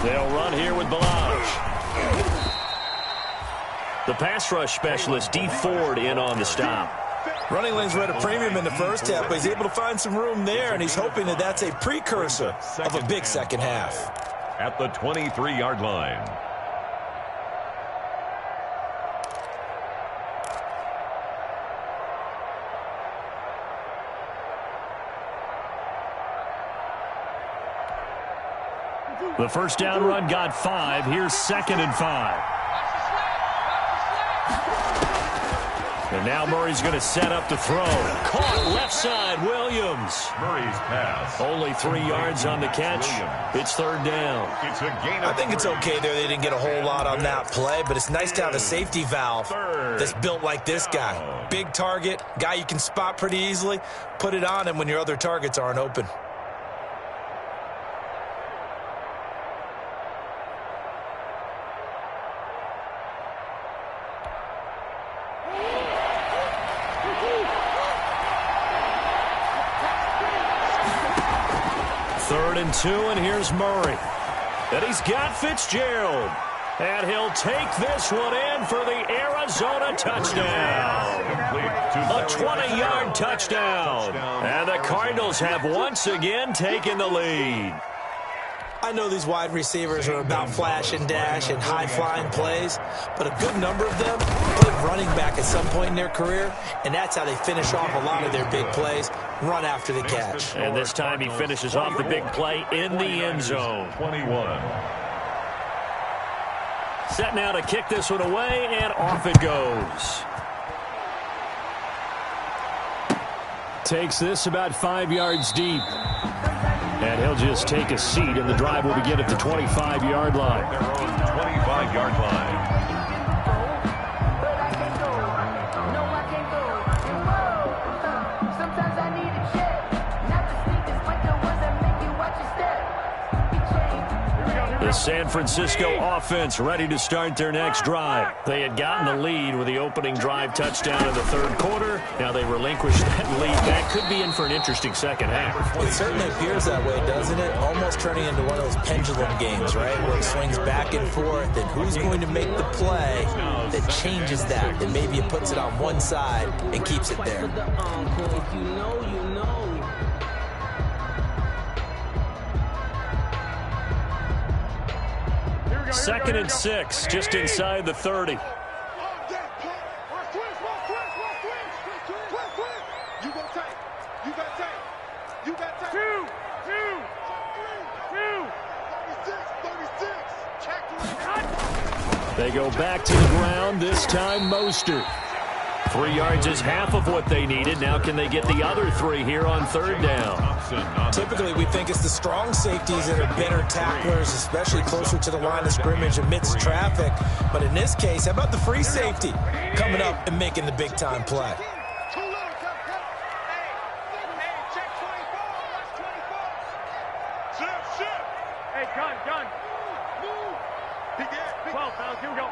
They'll run here with Balaj. The pass rush specialist, D. Ford, in on the stop. Running lanes were at a premium in the first half, but he's able to find some room there, and he's hoping that that's a precursor of a big second half. At the 23-yard line. The first down run got 5. Here's 2nd and 5. And now Murray's going to set up to throw. Caught left side, Williams. Murray's pass. Only 3 yards on the catch. It's third down. It's a gain I of think it's 3. okay there. They didn't get a whole lot on that play, but it's nice to have a safety valve that's built like this guy. Big target, guy you can spot pretty easily. Put it on him when your other targets aren't open. Third and 2, and here's Murray. And he's got Fitzgerald. And he'll take this one in for the Arizona touchdown. A 20-yard touchdown. And the Cardinals have once again taken the lead. I know these wide receivers are about flash and dash and high-flying plays, but a good number of them played running back at some point in their career, and that's how they finish off a lot of their big plays, run after the catch. And this time he finishes off the big play in the end zone. 21. Set now to kick this one away, and off it goes. Takes this about 5 yards deep. And he'll just take a seat, and the drive will begin at the 25-yard line. Their own 25-yard line. The San Francisco offense ready to start their next drive. They had gotten the lead with the opening drive touchdown in the third quarter. Now they relinquish that lead. That could be in for an interesting second half. It certainly appears that way, doesn't it? Almost turning into one of those pendulum games, right, where it swings back and forth, and who's going to make the play that changes that, and maybe it puts it on one side and keeps it there. Second and 6, just inside the 30. You got tape. You got tape. You got tape. 2. 36. Check. They go back to the ground, this time Mostert. 3 yards is half of what they needed. Now can they get the other 3 here on third down? Typically, we think it's the strong safeties that are better tacklers, especially closer to the line of scrimmage amidst traffic. But in this case, how about the free safety coming up and making the big-time play? Hey, gun. Move. 12 pounds, here we go.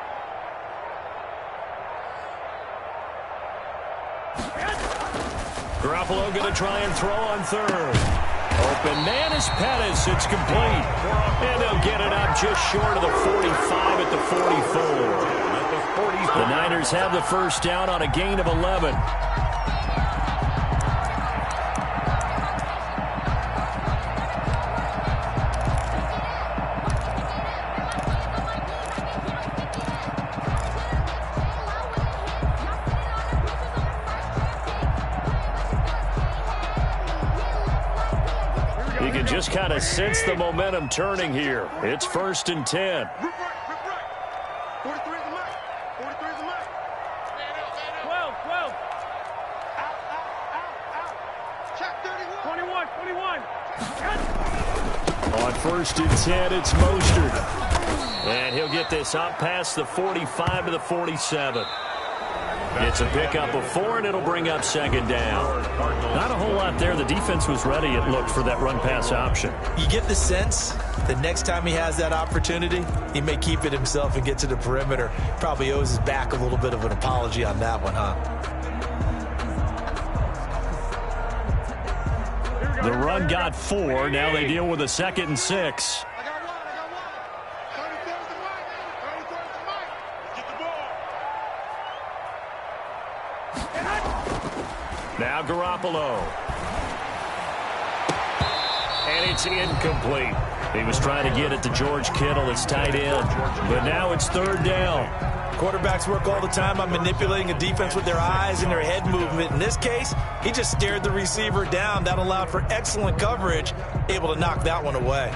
Garoppolo going to try and throw on third. Open man is Pettis. It's complete. And they'll get it up just short of the 45 at the 44. The Niners have the first down on a gain of 11. You can just kind of sense the momentum turning here. It's first and 10. 43 is the mic. 43 is the mic. 12. Out. Check 31. 21. On first and 10, it's Mostert. And he'll get this up past the 45 to the 47. It's a pickup of 4, and it'll bring up second down. Not a whole lot there. The defense was ready, it looked, for that run-pass option. You get the sense that next time he has that opportunity, he may keep it himself and get to the perimeter. Probably owes his back a little bit of an apology on that one, huh? The run got 4. Now they deal with a second and 6. I got one. 34 is the mic. 34 is the mic. Get the ball. Now Garoppolo. And it's incomplete. He was trying to get it to George Kittle, his tight end. But now it's third down. Quarterbacks work all the time on manipulating a defense with their eyes and their head movement. In this case, he just stared the receiver down. That allowed for excellent coverage, able to knock that one away.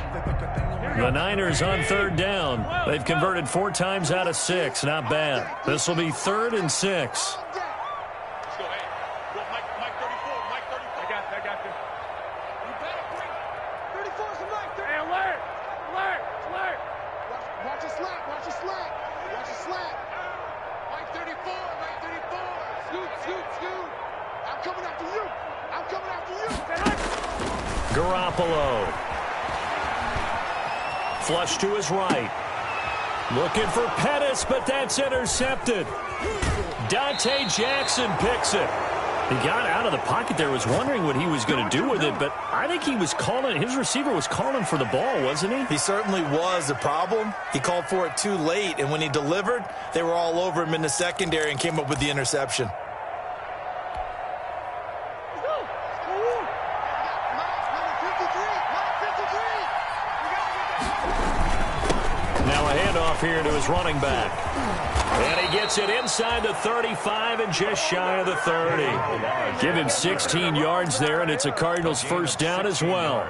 The Niners on third down. They've converted 4 times out of 6. Not bad. This will be 3rd and 6. Garoppolo. Flush to his right. Looking for Pettis, but that's intercepted. Dante Jackson picks it. He got out of the pocket there, was wondering what he was going to do with it, but I think he was calling, his receiver was calling for the ball, wasn't he? He certainly was. The problem, he called for it too late, and when he delivered, they were all over him in the secondary and came up with the interception. Now a handoff here to his running back. And he gets it inside the 35 and just shy of the 30. Give him 16 yards there, and it's a Cardinals first down as well.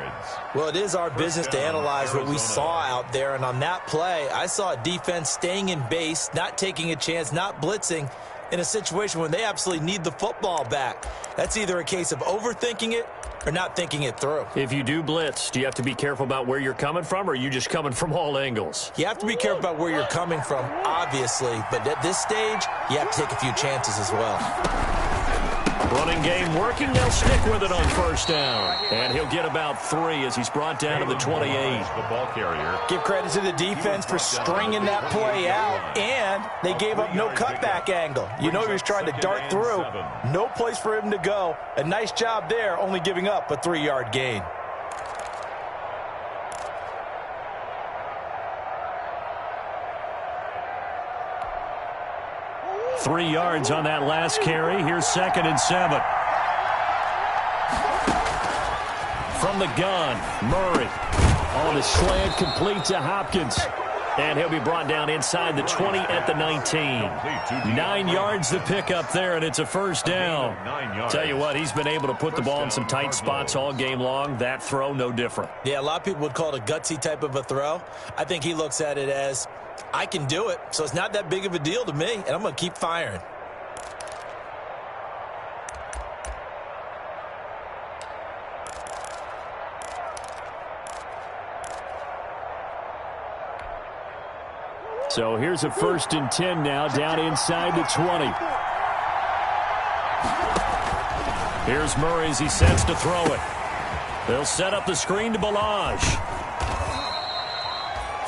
Well, it is our business to analyze what we saw out there, and on that play, I saw a defense staying in base, not taking a chance, not blitzing in a situation when they absolutely need the football back. That's either a case of overthinking it or not thinking it through. If you do blitz, do you have to be careful about where you're coming from, or are you just coming from all angles? You have to be careful about where you're coming from, obviously, but at this stage, you have to take a few chances as well. Running game working. They'll stick with it on first down. And he'll get about 3 as he's brought down to the 28. The ball carrier. Give credit to the defense for stringing that play out, and they gave up no cutback angle. You know he was trying to dart through. No place for him to go. A nice job there, only giving up a 3-yard gain. Three yards on that last carry. Here's 2nd and 7. From the gun, Murray on the slant, complete to Hopkins. And he'll be brought down inside the 20 at the 19. 9 yards to pick up there, and it's a first down. Tell you what, he's been able to put the ball in some tight spots all game long. That throw, no different. Yeah, a lot of people would call it a gutsy type of a throw. I think he looks at it as, I can do it, so it's not that big of a deal to me, and I'm going to keep firing. So here's a 1st and 10 now, down inside the 20. Here's Murray as he sets to throw it. They'll set up the screen to Balaj.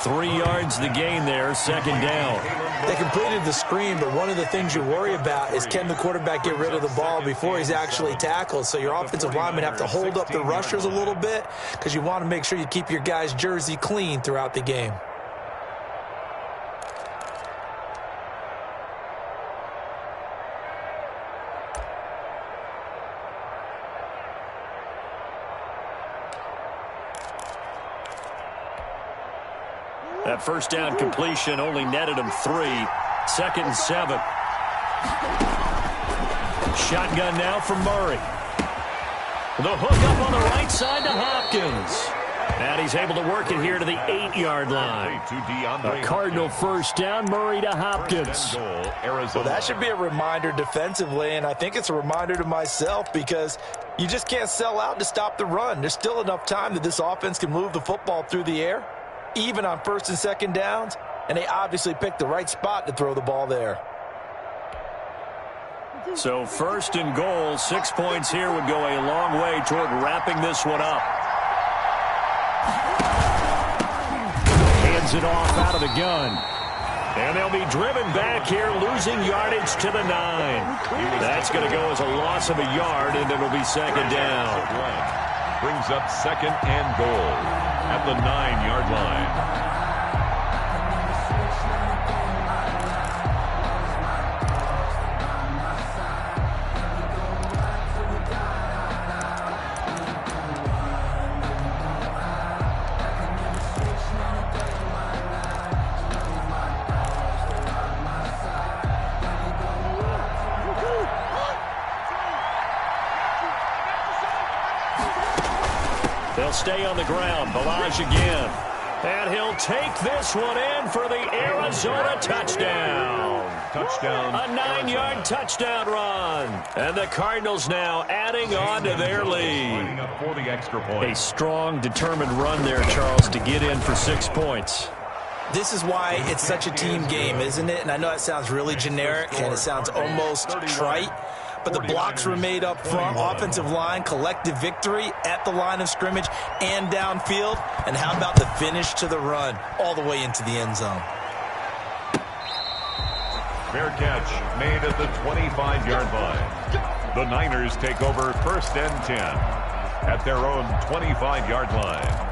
3 yards the gain there, 2nd down. They completed the screen, but one of the things you worry about is can the quarterback get rid of the ball before he's actually tackled. So your offensive linemen have to hold up the rushers a little bit because you want to make sure you keep your guy's jersey clean throughout the game. That first down completion only netted him 3. 2nd and 7. Shotgun now from Murray. The hook up on the right side to Hopkins. And he's able to work it here to the 8-yard line. A Cardinal first down, Murray to Hopkins. Well, that should be a reminder defensively, and I think it's a reminder to myself because you just can't sell out to stop the run. There's still enough time that this offense can move the football through the air, even on 1st and 2nd downs, and they obviously picked the right spot to throw the ball there. So 1st and goal, 6 points here would go a long way toward wrapping this one up. Hands it off out of the gun. And they'll be driven back here, losing yardage to the 9. That's going to go as a loss of a yard, and it'll be 2nd down. Brings up 2nd and goal at the 9-yard line. They'll stay on the ground. Balaj again. And he'll take this one in for the Arizona touchdown. Touchdown. A 9-yard touchdown run. And the Cardinals now adding on to their lead. For the extra point. A strong, determined run there, Charles, to get in for 6 points. This is why it's such a team game, isn't it? And I know it sounds really generic and it sounds almost trite, but the blocks were made up front. Offensive line, collective victory at the line of scrimmage and downfield. And how about the finish to the run all the way into the end zone? Fair catch made at the 25-yard line. The Niners take over 1st and 10 at their own 25-yard line.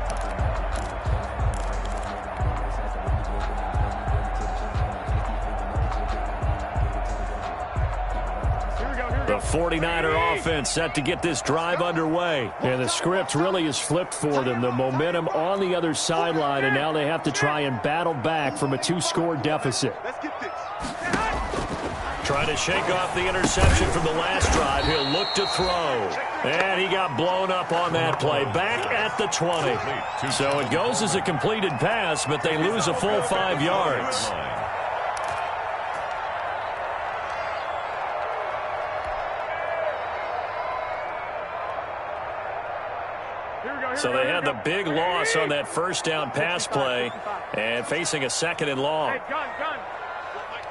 The 49er offense set to get this drive underway. And the script really is flipped for them. The momentum on the other sideline, and now they have to try and battle back from a 2-score deficit. Let's get this. Trying to shake off the interception from the last drive. He'll look to throw. And he got blown up on that play. Back at the 20. So it goes as a completed pass, but they lose a full 5 yards. So they had the big loss on that first down pass play and facing a 2nd and long. Hey, gun.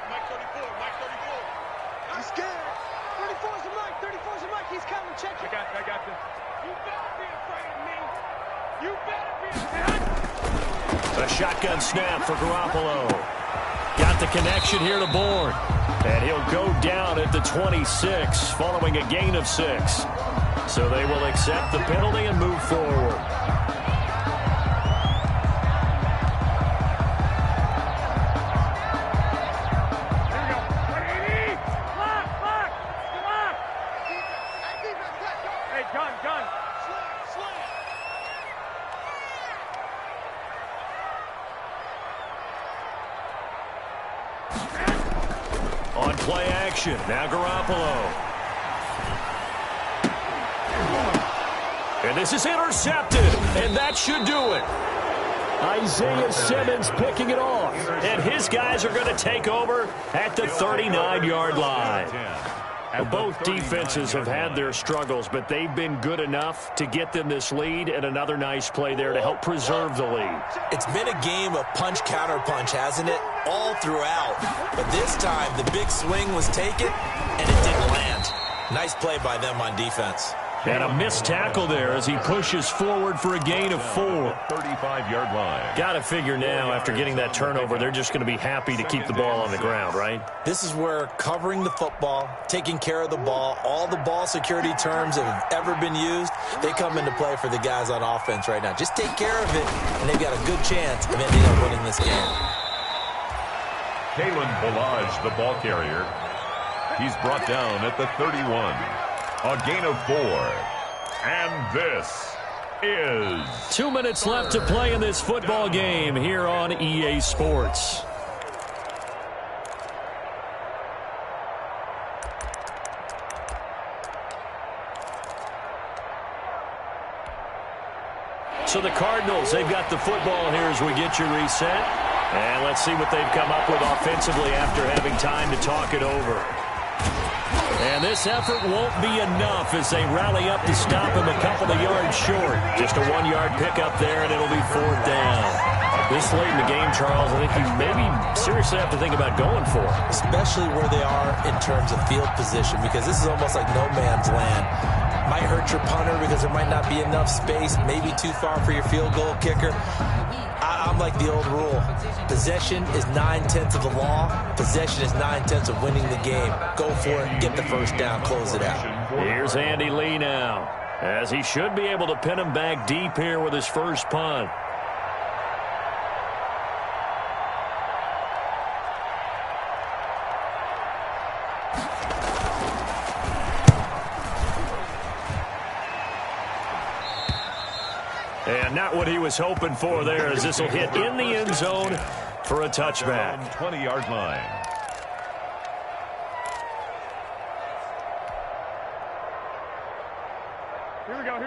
Mike 34. He's scared. 34's a Mike. He's coming. Check it. I got you. You better be afraid of me. You better be afraid. A shotgun snap for Garoppolo. Got the connection here to Bourne. And he'll go down at the 26 following a gain of 6. So they will accept the penalty and move forward. Hey, gun. On play action, now Garoppolo. And this is intercepted, and that should do it. Isaiah Simmons picking it off. And his guys are going to take over at the 39-yard line. Both defenses have had their struggles, but they've been good enough to get them this lead, and another nice play there to help preserve the lead. It's been a game of punch-counter-punch, hasn't it? All throughout. But this time, the big swing was taken, and it didn't land. Nice play by them on defense. And a missed tackle there as he pushes forward for a gain of 4. 35-yard line. Got to figure now, after getting that turnover, they're just going to be happy to keep the ball on the ground, right? This is where covering the football, taking care of the ball, all the ball security terms that have ever been used, they come into play for the guys on offense right now. Just take care of it, and they've got a good chance of ending up winning this game. Kalen Ballage, the ball carrier. He's brought down at the 31. A gain of 4. And this is... 2 minutes left to play in this football game here on EA Sports. So the Cardinals, they've got the football here as we get you reset. And let's see what they've come up with offensively after having time to talk it over. And this effort won't be enough as they rally up to stop him a couple of yards short. Just a 1-yard pickup there, and it'll be 4th down. This late in the game, Charles, I think you maybe seriously have to think about going for it. Especially where they are in terms of field position, because this is almost like no man's land. Might hurt your punter because there might not be enough space, maybe too far for your field goal kicker. I'm like the old rule. Possession is 9/10 of the law. Possession is 9/10 of winning the game. Go for it. Get the first down. Close it out. Here's Andy Lee now, as he should be able to pin him back deep here with his first punt. And not what he was hoping for there, as this will hit in the end zone for a touchback. 20-yard line.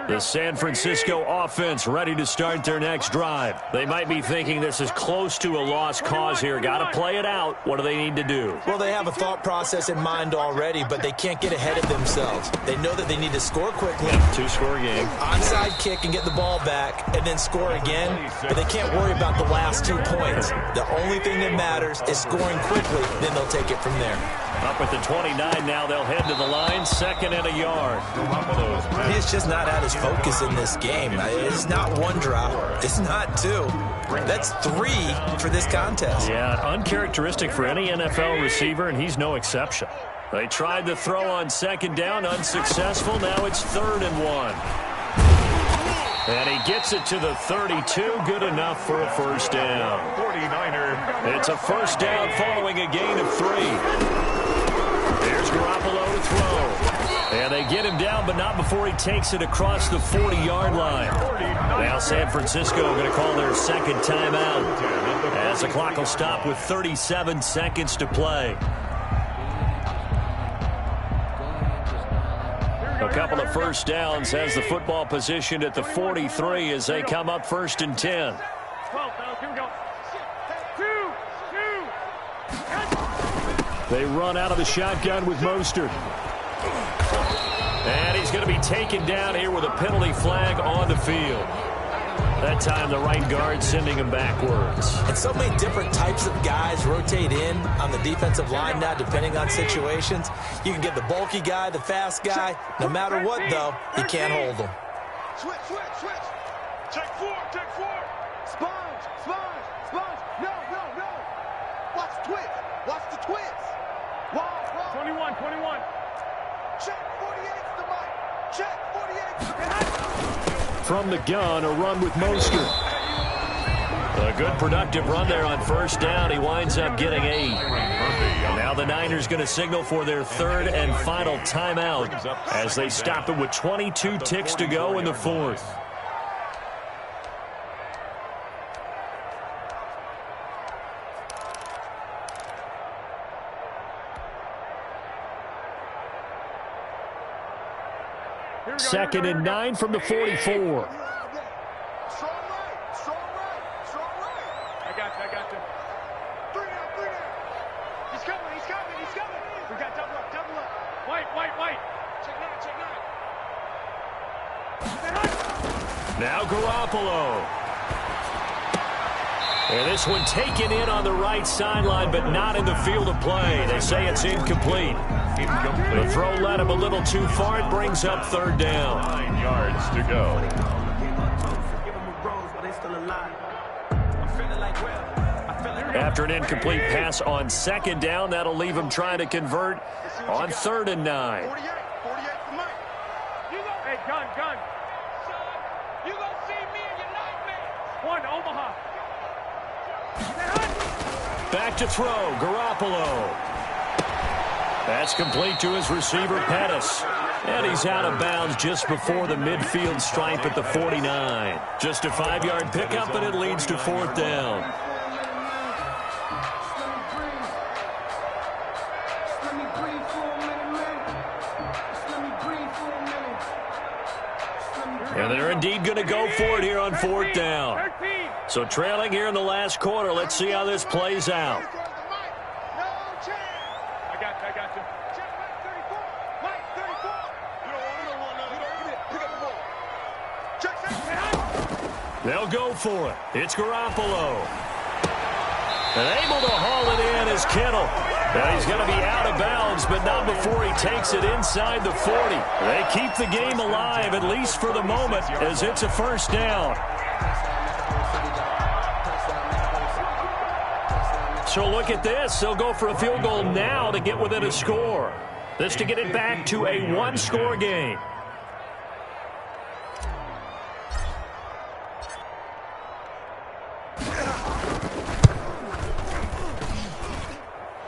The San Francisco offense ready to start their next drive. They might be thinking this is close to a lost cause here. Got to play it out. What do they need to do? Well, they have a thought process in mind already, but they can't get ahead of themselves. They know that they need to score quickly. Two-score game. Onside kick and get the ball back and then score again, but they can't worry about the last 2 points. The only thing that matters is scoring quickly, then they'll take it from there. Up at the 29 now, they'll head to the line, 2nd and a yard. He's just not at his focus in this game. It's not 1 drop. It's not 2. That's 3 for this contest. Yeah, uncharacteristic for any NFL receiver, and he's no exception. They tried to throw on 2nd down, unsuccessful. Now it's 3rd and 1. And he gets it to the 32, good enough for a first down. 49er. It's a first down following a gain of 3. Here's Garoppolo to throw. And they get him down, but not before he takes it across the 40-yard line. Now San Francisco going to call their 2nd timeout, as the clock will stop with 37 seconds to play. A couple of first downs has the football positioned at the 43 as they come up 1st and 10. They run out of the shotgun with Mostert. And he's going to be taken down here with a penalty flag on the field. That time the right guard sending him backwards. And so many different types of guys rotate in on the defensive line now, depending on situations. You can get the bulky guy, the fast guy. No matter what, though, you can't hold them. Switch. Check 4. Sponge. No. Watch the twist. Wow. 21. Check 48's the mic. Check 48's the mic. From the gun, a run with Mostert. A good productive run there on first down. He winds up getting 8. And now the Niners going to signal for their 3rd and final timeout as they stop it with 22 ticks to go in the 4th. Second and 9 from the 44. Strong right. I got you. 3 down. He's coming. We got double up. White. Check 9. Now Garoppolo. And this one taken in on the right sideline, but not in the field of play. They say it's incomplete. The throw led him a little too far. It brings up 3rd down. 9 yards to go. After an incomplete pass on 2nd down, that'll leave him trying to convert on 3rd and 9. 48 for Mike. Hey, gun. You gonna see me in your nightmares. 1, Omaha. Back to throw, Garoppolo. That's complete to his receiver, Pettis. And he's out of bounds just before the midfield stripe at the 49. Just a 5-yard pickup, and it leads to 4th down. And they're indeed going to go for it here on 4th down. So trailing here in the last quarter. Let's see how this plays out. I got you. Check Mike 34. Mike 34. You don't want none. Pick up the ball. Check 7. They'll go for it. It's Garoppolo. And able to haul it in is Kittle. And he's going to be out of bounds, but not before he takes it inside the 40. They keep the game alive, at least for the moment, as it's a first down. So look at this. They'll go for a field goal now to get within a score. This to get it back to a 1-score game.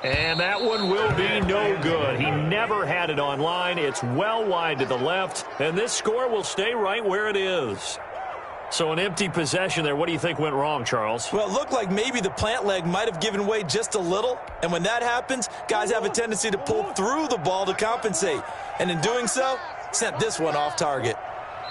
And that one will be no good. He never had it on line. It's well wide to the left, and this score will stay right where it is. So an empty possession there. What do you think went wrong, Charles? Well, it looked like maybe the plant leg might have given way just a little, and when that happens, guys have a tendency to pull through the ball to compensate, and in doing so, sent this one off target.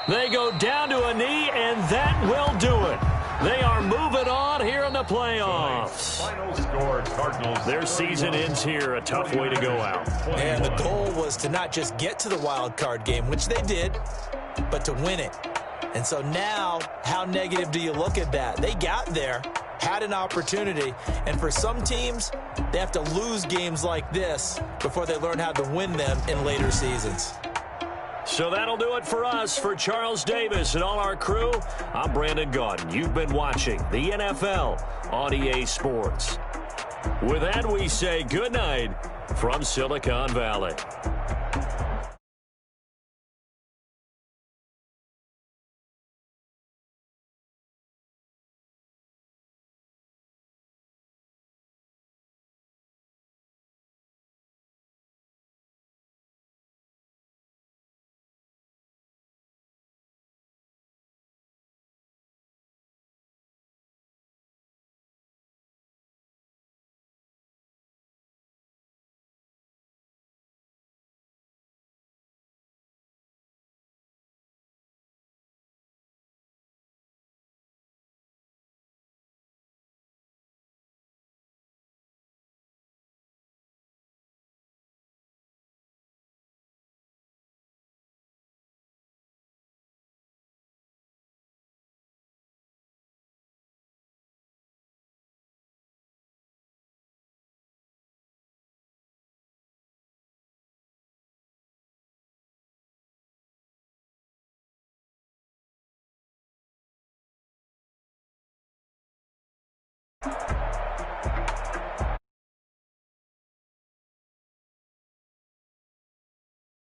They go down to a knee, and that will do it. They are moving on here in the playoffs. Final score, Cardinals. Their season ends here. A tough way to go out. And the goal was to not just get to the wild card game, which they did, but to win it. And so now, how negative do you look at that? They got there, had an opportunity, and for some teams, they have to lose games like this before they learn how to win them in later seasons. So that'll do it for us. For Charles Davis and all our crew, I'm Brandon Gaudin. You've been watching the NFL on EA Sports. With that, we say good night from Silicon Valley.